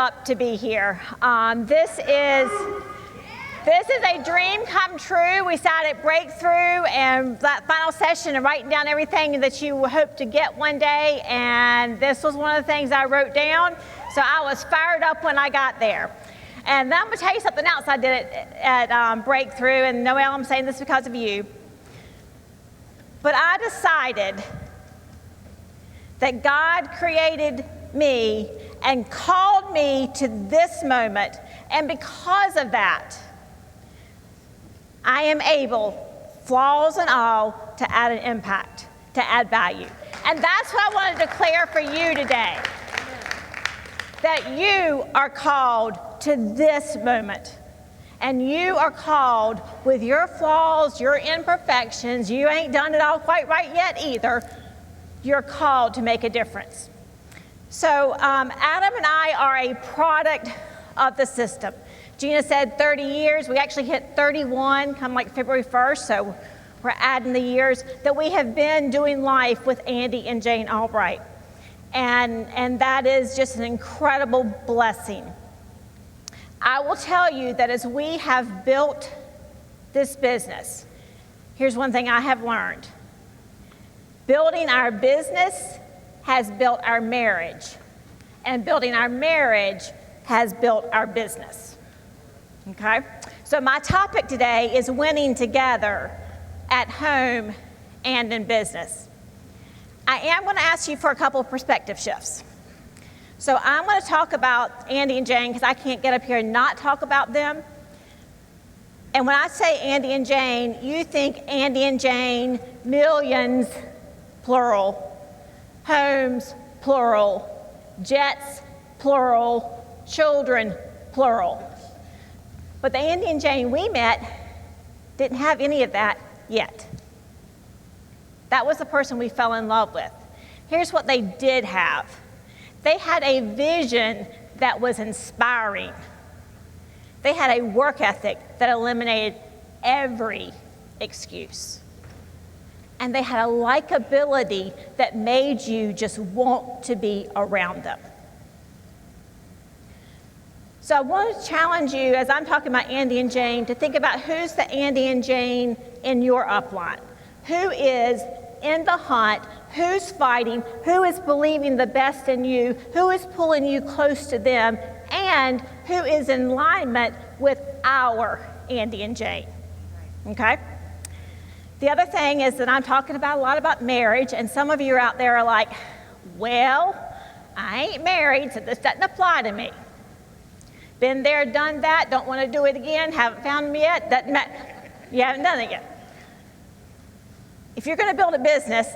up to be here. This is a dream come true. We sat at Breakthrough and that final session and writing down everything that you hope to get one day, and this was one of the things I wrote down, so I was fired up when I got there. And then I'm going to tell you something else I did at Breakthrough, and Noelle, I'm saying this because of you. But I decided that God created me and called me to this moment, and because of that, I am able, flaws and all, to add an impact, to add value. And that's what I want to declare for you today, that you are called to this moment. And you are called with your flaws, your imperfections. You ain't done it all quite right yet either. You're called to make a difference. So Adam and I are a product of the system. Gina said 30 years. We actually hit 31 come like February 1st, so we're adding the years that we have been doing life with Andy and Jane Albright. And that is just an incredible blessing. I will tell you that as we have built this business, here's one thing I have learned. Building our business has built our marriage, and building our marriage has built our business. Okay? So my topic today is winning together at home and in business. I am going to ask you for a couple of perspective shifts. So I'm going to talk about Andy and Jane because I can't get up here and not talk about them. And when I say Andy and Jane, you think Andy and Jane, millions, plural, homes, plural, jets, plural, children, plural. But the Andy and Jane we met didn't have any of that yet. That was the person we fell in love with. Here's what they did have. They had a vision that was inspiring. They had a work ethic that eliminated every excuse. And they had a likability that made you just want to be around them. So I want to challenge you, as I'm talking about Andy and Jane, to think about who's the Andy and Jane in your upline. Who is in the hunt, who's fighting, who is believing the best in you, who is pulling you close to them, and who is in alignment with our Andy and Jane. Okay? The other thing is that I'm talking about a lot about marriage, and some of you out there are like, well, I ain't married, so this doesn't apply to me. Been there, done that, don't want to do it again, haven't found me yet, doesn't matter. You haven't done it yet. If you're going to build a business,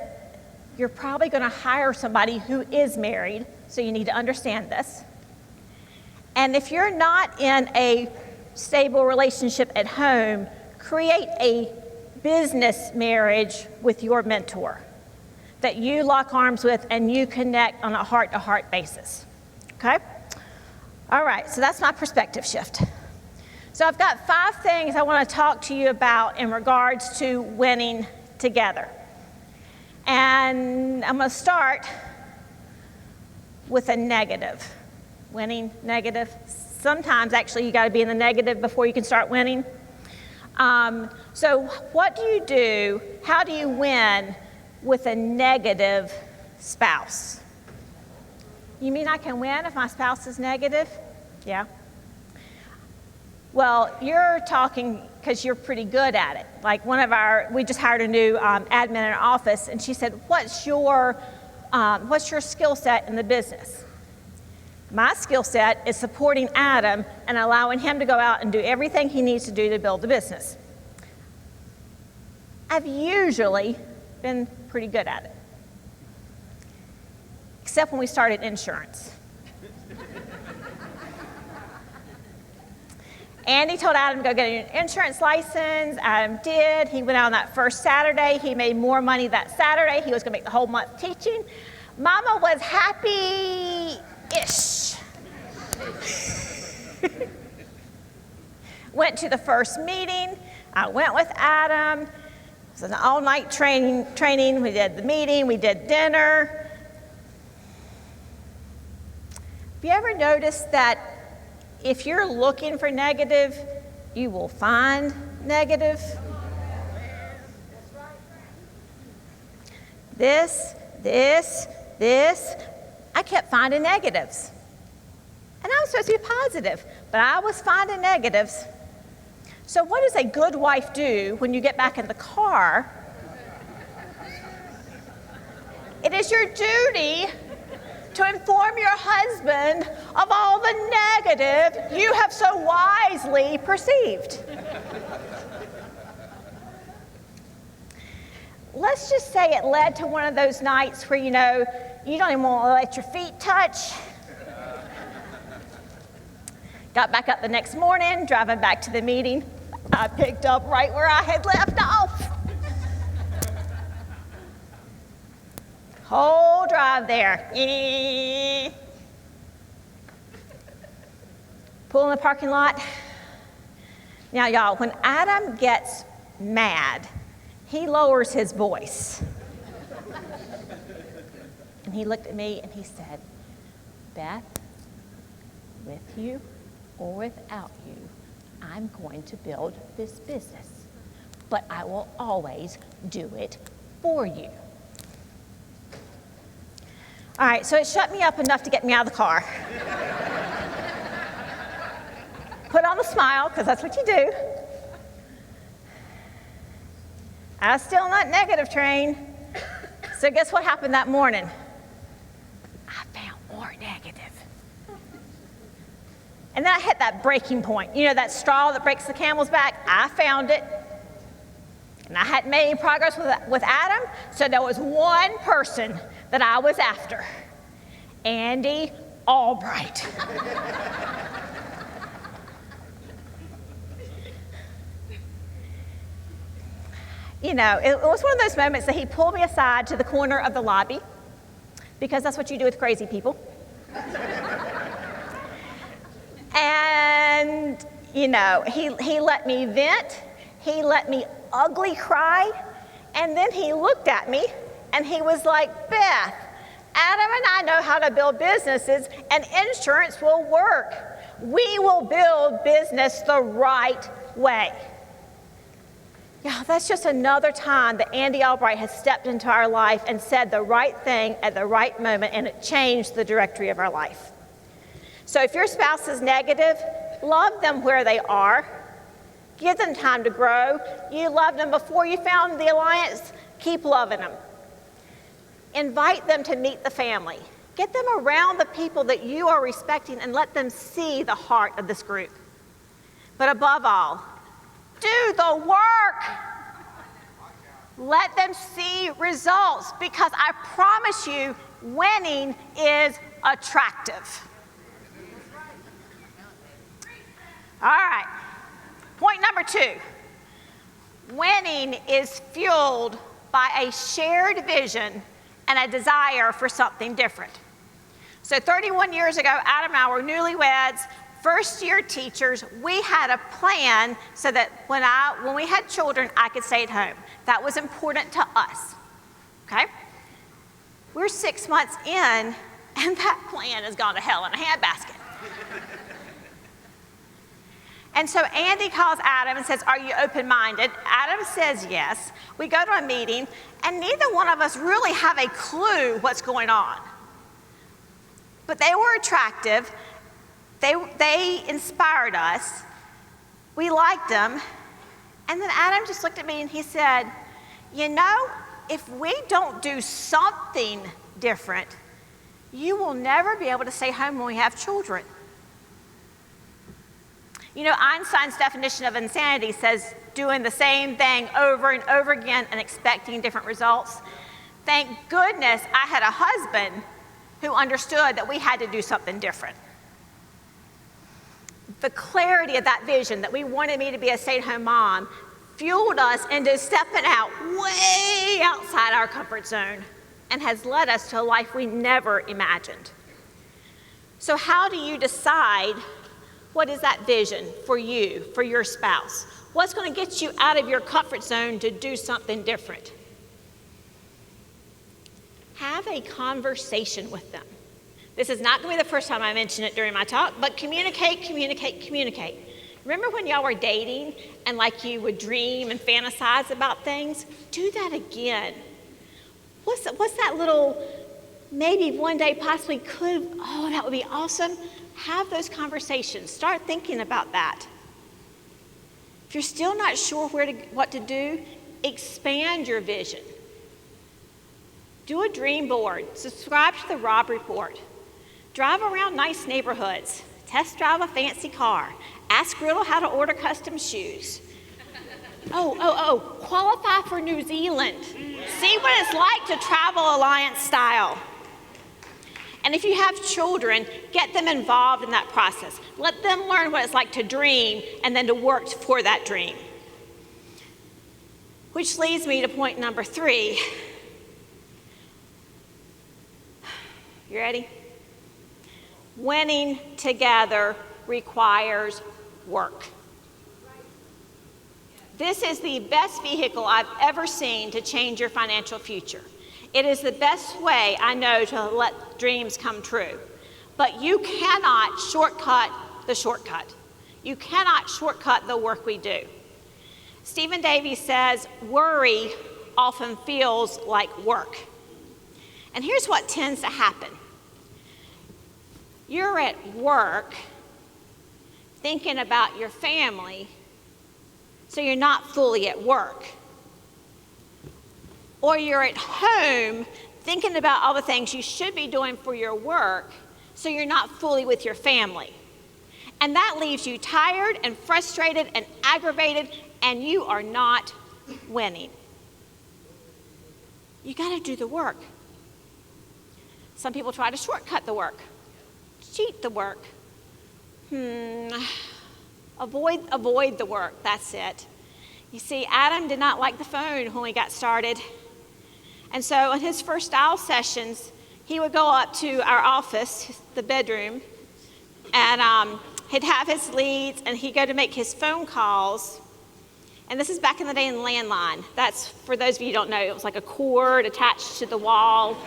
you're probably going to hire somebody who is married, so you need to understand this. And if you're not in a stable relationship at home, create a business marriage with your mentor that you lock arms with and you connect on a heart-to-heart basis. Okay? All right, so that's my perspective shift. So I've got 5 things I want to talk to you about in regards to winning together. And I'm going to start with a negative. Winning, negative. Sometimes, actually, you got to be in the negative before you can start winning. So what do you do? How do you win with a negative spouse? You mean I can win if my spouse is negative? Yeah. Well, you're talking because you're pretty good at it. Like we just hired a new admin in our office, and she said, what's your skill set in the business? My skill set is supporting Adam and allowing him to go out and do everything he needs to do to build the business. I've usually been pretty good at it. Except when we started insurance. Andy told Adam to go get an insurance license. Adam did. He went out on that first Saturday. He made more money that Saturday. He was going to make the whole month teaching. Mama was happy-ish. Went to the first meeting. I went with Adam. It was an all-night training. We did the meeting. We did dinner. Have you ever noticed that if you're looking for negative, you will find negative? This, I kept finding negatives. And I was supposed to be positive, but I was finding negatives. So what does a good wife do when you get back in the car? It is your duty to inform your husband of all the negative you have so wisely perceived. Let's just say it led to one of those nights where, you don't even want to let your feet touch. Got back up the next morning, driving back to the meeting. I picked up right where I had left off. Whole drive there. Pull in the parking lot. Now, y'all, when Adam gets mad, he lowers his voice. And he looked at me and he said, Beth, with you or without you, I'm going to build this business, but I will always do it for you. All right, so it shut me up enough to get me out of the car. Put on the smile, because that's what you do. I was still not negative trained. So guess what happened that morning? I found more negative. And then I hit that breaking point. That straw that breaks the camel's back? I found it. And I hadn't made any progress with Adam, so there was one person that I was after. Andy Albright. It was one of those moments that he pulled me aside to the corner of the lobby, because that's what you do with crazy people. And, he let me vent, he let me ugly cry, and then he looked at me and he was like, Beth, Adam and I know how to build businesses, and insurance will work. We will build business the right way. Yeah, that's just another time that Andy Albright has stepped into our life and said the right thing at the right moment, and it changed the trajectory of our life. So if your spouse is negative, love them where they are. Give them time to grow. You loved them before you found the alliance. Keep loving them. Invite them to meet the family. Get them around the people that you are respecting and let them see the heart of this group. But above all, do the work. Let them see results, because I promise you, winning is attractive. All right. Point number 2. Winning is fueled by a shared vision and a desire for something different. So 31 years ago, Adam and I were newlyweds, first-year teachers. We had a plan so that when we had children, I could stay at home. That was important to us, okay? We're 6 months in, and that plan has gone to hell in a handbasket. And so Andy calls Adam and says, are you open-minded? Adam says yes. We go to a meeting, and neither one of us really have a clue what's going on. But they were attractive. They inspired us. We liked them. And then Adam just looked at me and he said, if we don't do something different, you will never be able to stay home when we have children. Einstein's definition of insanity says doing the same thing over and over again and expecting different results. Thank goodness I had a husband who understood that we had to do something different. The clarity of that vision that we wanted me to be a stay-at-home mom fueled us into stepping out way outside our comfort zone and has led us to a life we never imagined. So how do you decide what is that vision for you, for your spouse? What's going to get you out of your comfort zone to do something different? Have a conversation with them. This is not going to be the first time I mention it during my talk, but communicate, communicate, communicate. Remember when y'all were dating and like you would dream and fantasize about things? Do that again. What's that little, maybe one day possibly could, oh, that would be awesome. Have those conversations. Start thinking about that. If you're still not sure what to do, expand your vision. Do a dream board. Subscribe to the Rob Report. Drive around nice neighborhoods. Test drive a fancy car. Ask Griddle how to order custom shoes. Qualify for New Zealand. See what it's like to travel Alliance style. And if you have children, get them involved in that process. Let them learn what it's like to dream and then to work for that dream. Which leads me to point number 3. You ready? Winning together requires work. This is the best vehicle I've ever seen to change your financial future. It is the best way I know to let dreams come true. But you cannot shortcut the shortcut. You cannot shortcut the work we do. Stephen Davey says, worry often feels like work. And here's what tends to happen. You're at work thinking about your family, so you're not fully at work. Or you're at home thinking about all the things you should be doing for your work, so you're not fully with your family. And that leaves you tired and frustrated and aggravated, and you are not winning. You got to do the work. Some people try to shortcut the work, cheat the work. Avoid the work, that's it. You see, Adam did not like the phone when we got started. And so in his first style sessions, he would go up to our office, the bedroom, and he'd have his leads, and he'd go to make his phone calls. And this is back in the day in landline. That's, for those of you who don't know, it was like a cord attached to the wall.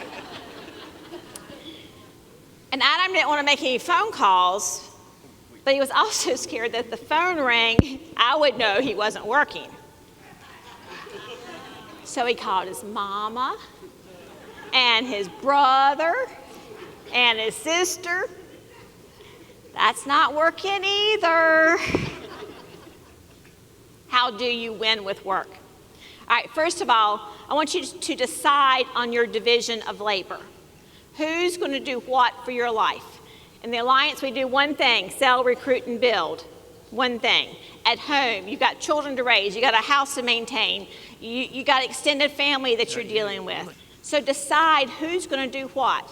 And Adam didn't want to make any phone calls, but he was also scared that if the phone rang, I would know he wasn't working. So he called his mama and his brother and his sister. That's not working either. How do you win with work? All right, first of all, I want you to decide on your division of labor. Who's going to do what for your life? In the Alliance, we do one thing: sell, recruit, and build. One thing. At home, you've got children to raise, you got a house to maintain, you got extended family that you're dealing with. So decide who's going to do what.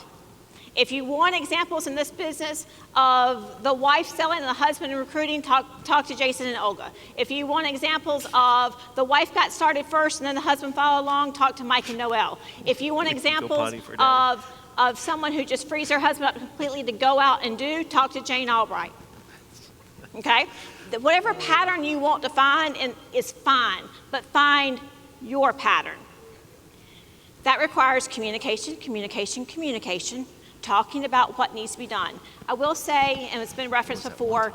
If you want examples in this business of the wife selling and the husband recruiting, talk to Jason and Olga. If you want examples of the wife got started first and then the husband followed along, talk to Mike and Noel. If you want examples of someone who just frees her husband up completely to go out and do, talk to Jane Albright. Okay? Whatever pattern you want to find is fine, but find your pattern. That requires communication, communication, communication, talking about what needs to be done. I will say, and it's been referenced before,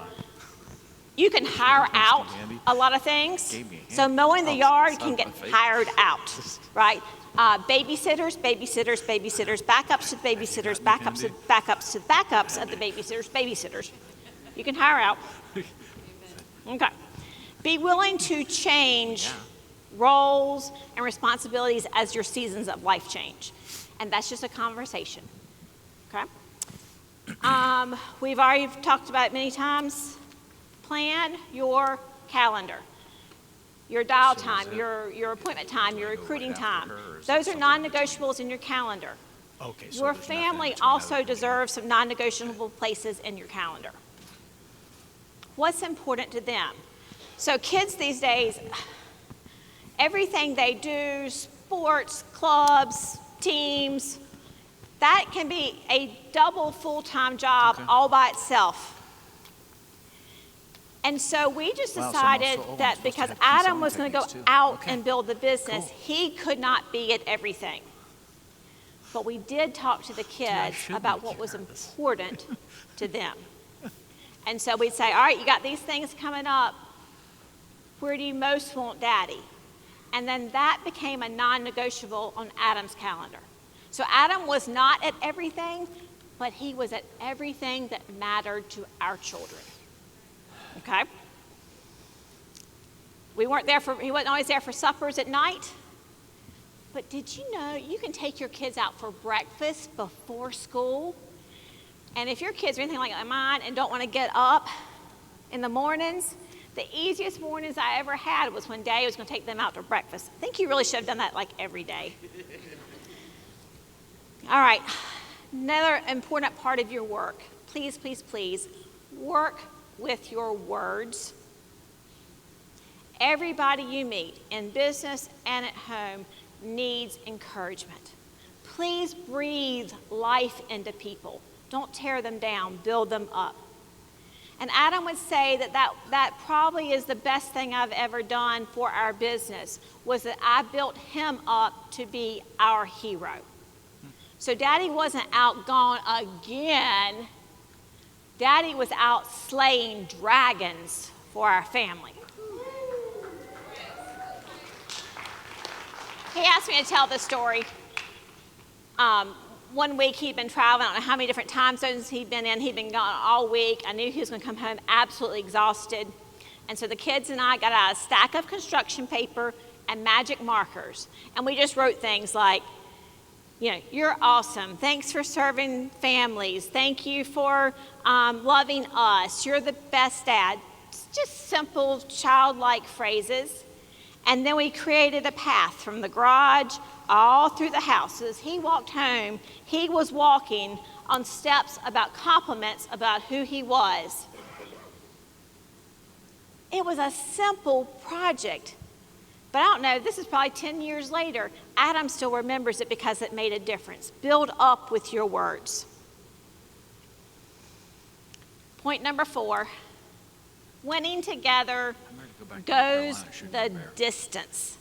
you can hire out a lot of things. So mowing the yard can get hired out, right? Babysitters, babysitters, babysitters, backups to babysitters, backups to backups to backups of the babysitters, babysitters. You can hire out. Okay. Be willing to change roles and responsibilities as your seasons of life change. And that's just a conversation. Okay? We've already talked about it many times. Plan your calendar. Your dial time, your appointment time, your recruiting time. Those are non-negotiables in your calendar. Okay, so Your there's nothing family between also now and deserves some non-negotiable places in your calendar. What's important to them? So kids these days, everything they do, sports, clubs, teams, that can be a double full-time job all by itself. And so we just decided that because Adam was going to go out and build the business, he could not be at everything. but we did talk to the kids about what was important to them. And so we'd say, all right, you got these things coming up. Where do you most want Daddy? And then that became a non-negotiable on Adam's calendar. So Adam was not at everything, but he was at everything that mattered to our children. Okay? He wasn't always there for suppers at night. But did you know you can take your kids out for breakfast before school? And if your kids are anything like mine and don't want to get up in the mornings, the easiest mornings I ever had was when Daddy was going to take them out to breakfast. I think you really should have done that like every day. All right, another important part of your work. Please, please, please, work with your words. Everybody you meet in business and at home needs encouragement. Please breathe life into people. Don't tear them down, build them up. And Adam would say that probably is the best thing I've ever done for our business, was that I built him up to be our hero. So Daddy wasn't out gone again. Daddy was out slaying dragons for our family. He asked me to tell this story. One week he'd been traveling. I don't know how many different time zones he'd been in. He'd been gone all week. I knew he was going to come home absolutely exhausted. And so the kids and I got out a stack of construction paper and magic markers. And we just wrote things like, you know, you're awesome. Thanks for serving families. Thank you for loving us. You're the best dad. It's just simple childlike phrases. And then we created a path from the garage all through the house. So as he walked home, he was walking on steps about compliments about who he was. It was a simple project. But I don't know, this is probably 10 years later. Adam still remembers it because it made a difference. Build up with your words. Point number 4, winning together goes the distance.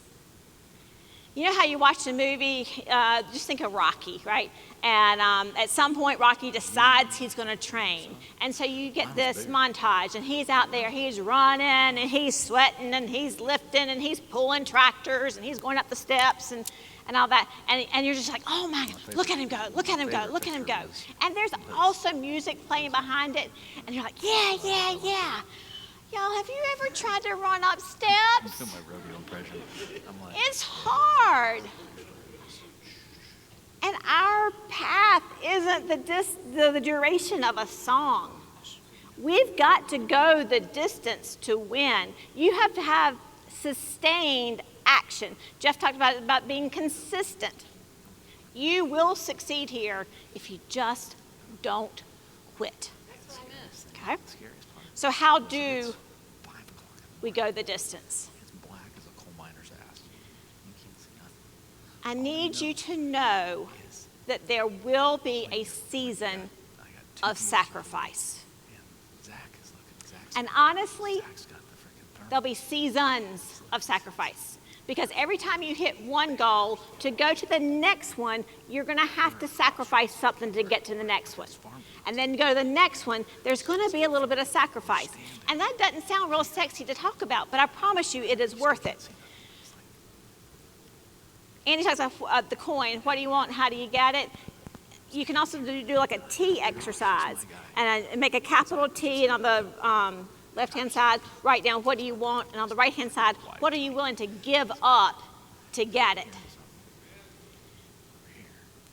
You know how you watch a movie, just think of Rocky, right? And at some point, Rocky decides he's going to train. And so you get this montage, and he's out there, he's running, and he's sweating, and he's lifting, and he's pulling tractors, and he's going up the steps, and all that. And you're just like, oh my God, look at him go, look at him go, look at him go. And there's also music playing behind it, and you're like, yeah, yeah, yeah. Y'all, have you ever tried to run up steps? My rodeo impression. I'm like, it's hard. And our path isn't the duration of a song. We've got to go the distance to win. You have to have sustained action. Jeff talked about being consistent. You will succeed here if you just don't quit. Okay? So how do we go the distance? It's black as a coal miner's ass. You can't see nothing. I need you to know that there will be a season of sacrifice. And honestly, there'll be seasons of sacrifice. Because every time you hit one goal, to go to the next one, you're going to have to sacrifice something to get to the next one. And then go to the next one, there's going to be a little bit of sacrifice. And that doesn't sound real sexy to talk about, but I promise you it is worth it. Andy talks about the coin. What do you want? How do you get it? You can also do like a T exercise and make a capital T, and on the left-hand side, write down what do you want, and on the right-hand side, what are you willing to give up to get it?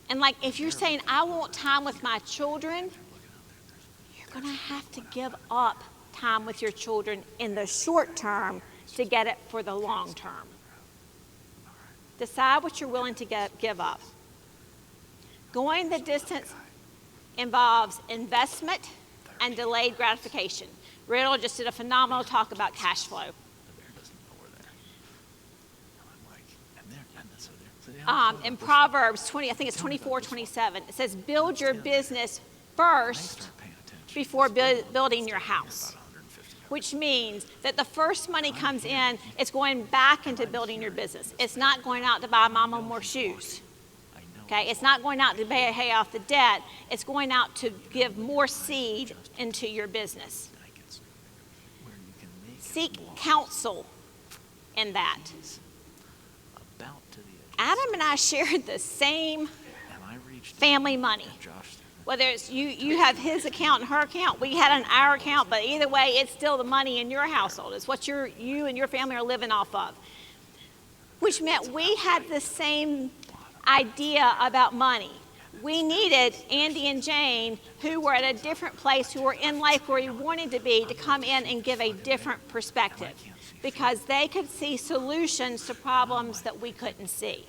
And like if you're saying, I want time with my children, you're going to have to give up time with your children in the short term to get it for the long term. Decide what you're willing to give up. Going the distance involves investment and delayed gratification. Riddle just did a phenomenal talk about cash flow. In Proverbs 20, I think it's 24:27, it says, build your business first before building your house. Which means that the first money comes in, it's going back into building your business. It's not going out to buy mama more shoes. Okay, it's not going out to pay off the debt. It's going out to give more seed into your business. Seek counsel in that. Adam and I shared the same family money. Whether it's you have his account and her account, we had an our account, but either way, it's still the money in your household. It's what you and your family are living off of. Which meant we had the same idea about money. We needed Andy and Jane, who were at a different place, who were in life where we wanted to be, to come in and give a different perspective, because they could see solutions to problems that we couldn't see.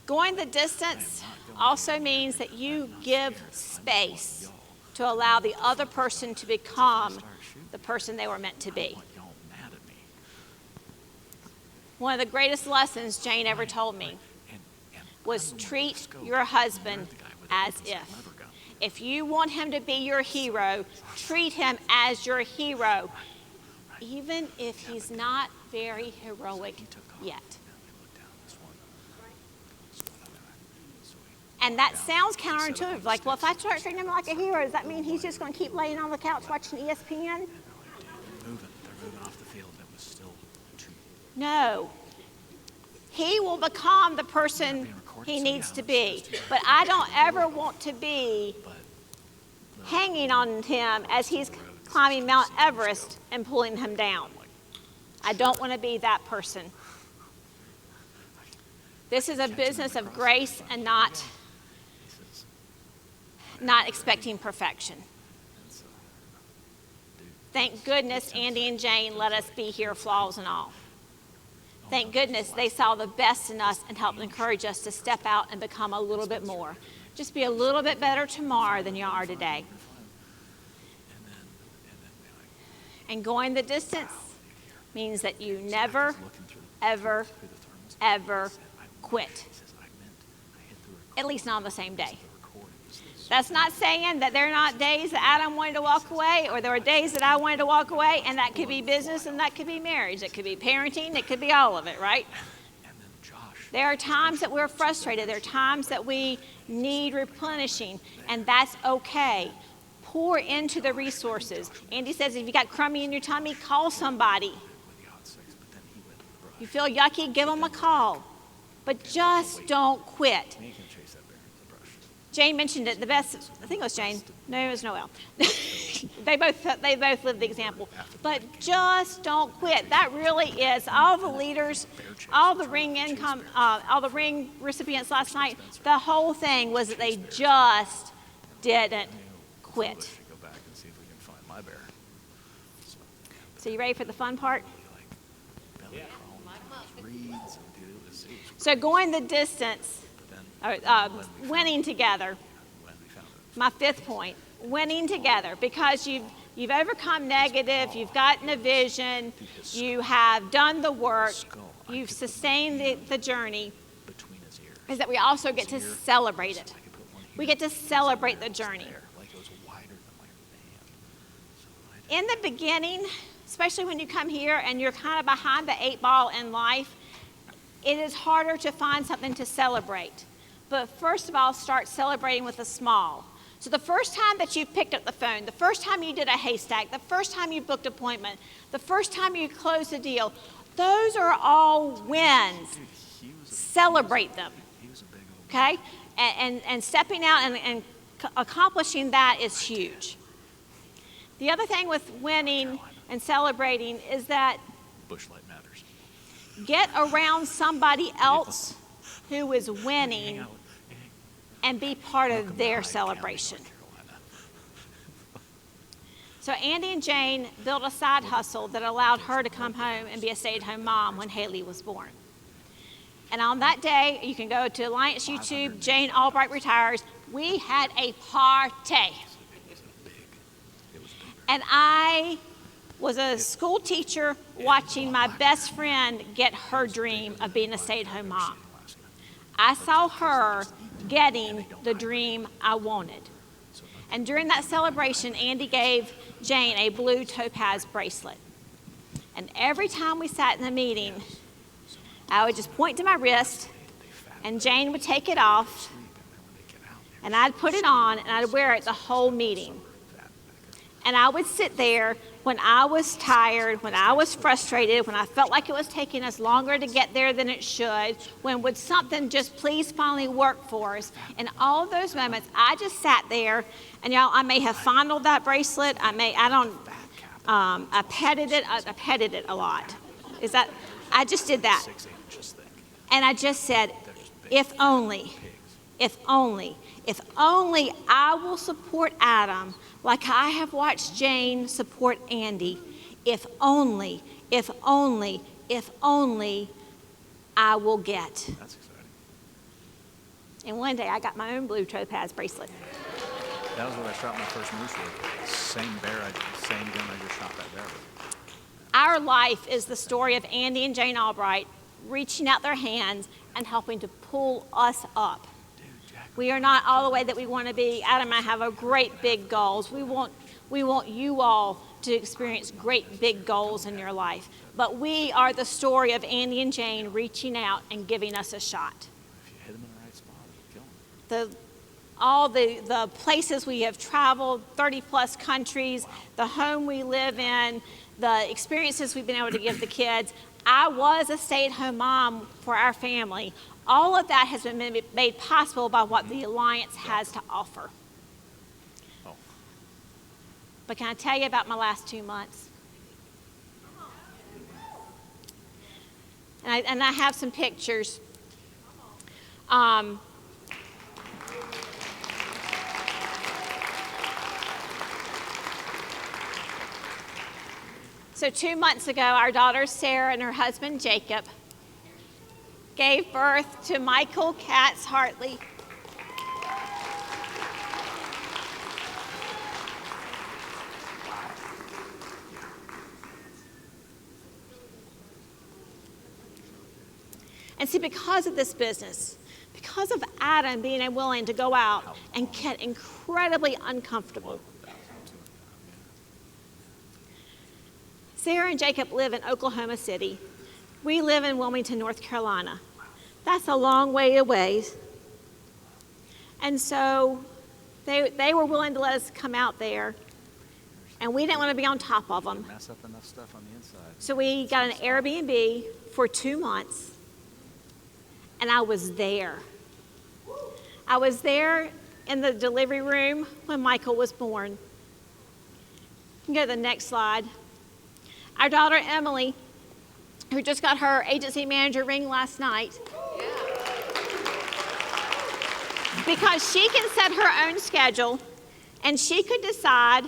Going the distance also means that you give space to allow the other person to become the person they were meant to be. One of the greatest lessons Jane ever told me was treat your husband as if. If you want him to be your hero, treat him as your hero, even if he's not very heroic yet. And that sounds counterintuitive. Like, well, if I start treating him like a hero, does that mean he's just going to keep laying on the couch watching ESPN? They're moving off the field. That was still two. No. He will become the person he needs to be. But I don't ever want to be hanging on him as he's climbing Mount Everest and pulling him down. I don't want to be that person. This is a business of grace and not expecting perfection. Thank goodness Andy and Jane let us be here, flaws and all. Thank goodness they saw the best in us and helped encourage us to step out and become a little bit more. Just be a little bit better tomorrow than you are today. And going the distance means that you never, ever, ever quit. At least not on the same day. That's not saying that there are not days that Adam wanted to walk away, or there were days that I wanted to walk away, and that could be business and that could be marriage. It could be parenting. It could be all of it, right? There are times that we're frustrated. There are times that we need replenishing, and that's okay. Pour into the resources. Andy says if you got crummy in your tummy, call somebody. You feel yucky, give them a call. But just don't quit. Jane mentioned it the best. I think it was Jane. No, it was Noelle. They both lived the example. But just don't quit. That really is all the leaders, all the ring recipients last night. The whole thing was that they just didn't quit. So you ready for the fun part? So going the distance. Winning together. My fifth point, winning together, because you've overcome negative, you've gotten a vision, you have done the work, you've sustained the journey, is that we also get to celebrate it. We get to celebrate the journey. In the beginning, especially when you come here and you're kind of behind the 8 ball in life, it is harder to find something to celebrate. But first of all, start celebrating with the small. So the first time that you picked up the phone, the first time you did a haystack, the first time you booked an appointment, the first time you closed a deal, those are all wins. Celebrate them. Okay? And stepping out and accomplishing that is huge. The other thing with winning and celebrating is that Bushlight matters. Get around somebody else who is winning and be part of their celebration. So Andy and Jane built a side hustle that allowed her to come home and be a stay-at-home mom when Haley was born. And on that day, you can go to Alliance YouTube, Jane Albright Retires. We had a party. And I was a school teacher watching my best friend get her dream of being a stay-at-home mom. I saw her getting the dream I wanted. And during that celebration, Andy gave Jane a blue topaz bracelet. And every time we sat in the meeting, I would just point to my wrist and Jane would take it off, and I'd put it on, and I'd wear it the whole meeting. And I would sit there when I was tired, when I was frustrated, when I felt like it was taking us longer to get there than it should, when would something just please finally work for us. In all those moments, I just sat there, and y'all, I may have fondled that bracelet. I petted it a lot. I just did that. And I just said, if only I will support Adam like I have watched Jane support Andy. If only I will get. That's exciting. And one day I got my own blue topaz bracelet. That was what I shot my first moose with. Same gun I just shot that bear with. Our life is the story of Andy and Jane Albright reaching out their hands and helping to pull us up. We are not all the way that we want to be. Adam and I have a great big goals. We want you all to experience great big goals in your life. But we are the story of Andy and Jane reaching out and giving us a shot. If you hit them in the right spot, it'll kill them. All the places we have traveled, 30 plus countries, the home we live in, the experiences we've been able to give the kids. I was a stay-at-home mom for our family. All of that has been made possible by what the Alliance has to offer. Oh. But can I tell you about my last 2 months? And I have some pictures. So 2 months ago, our daughter Sarah and her husband Jacob gave birth to Michael Katz Hartley. And see, because of this business, because of Adam being willing to go out and get incredibly uncomfortable, Sarah and Jacob live in Oklahoma City. We live in Wilmington, North Carolina. That's a long way away. And so they were willing to let us come out there, and we didn't want to be on top of them. Mess up enough stuff on the inside. So we got an Airbnb for 2 months, and I was there. I was there in the delivery room when Michael was born. You can go to the next slide. Our daughter Emily, who just got her agency manager ring last night, because she can set her own schedule and she could decide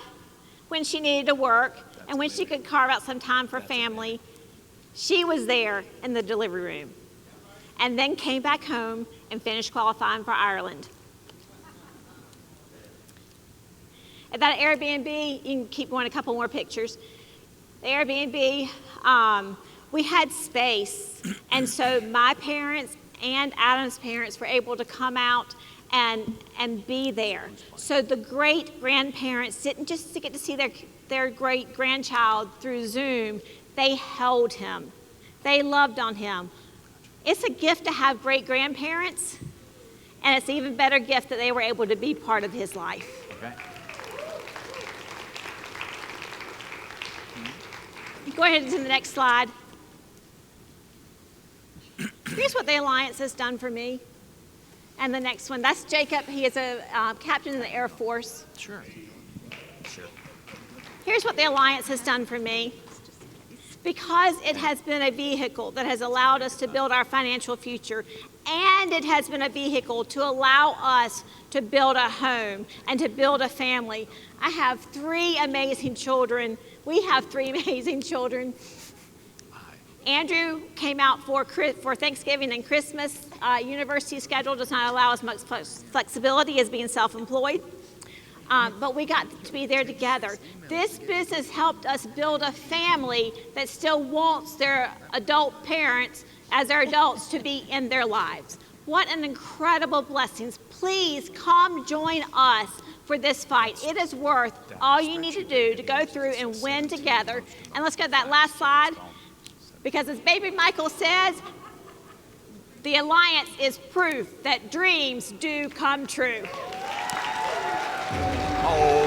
when she needed to work and when she could carve out some time for family. She was there in the delivery room and then came back home and finished qualifying for Ireland. At that Airbnb, you can keep going a couple more pictures. The Airbnb, we had space, and so my parents and Adam's parents were able to come out and be there. So the great-grandparents didn't just get to see their great-grandchild through Zoom. They held him. They loved on him. It's a gift to have great-grandparents, and it's an even better gift that they were able to be part of his life. Okay. Go ahead to the next slide. Here's what the Alliance has done for me. And the next one, that's Jacob. He is a captain in the Air Force. Sure. Here's what the Alliance has done for me. Because it has been a vehicle that has allowed us to build our financial future, and it has been a vehicle to allow us to build a home and to build a family. I have 3 amazing children. We have 3 amazing children. Andrew came out for Thanksgiving and Christmas. University schedule does not allow as much flexibility as being self-employed. But we got to be there together. This business helped us build a family that still wants their adult parents as their adults to be in their lives. What an incredible blessing. Please come join us for this fight. It is worth all you need to do to go through and win together. And let's go to that last slide. Because as baby Michael says, The alliance is proof that dreams do come true. Oh.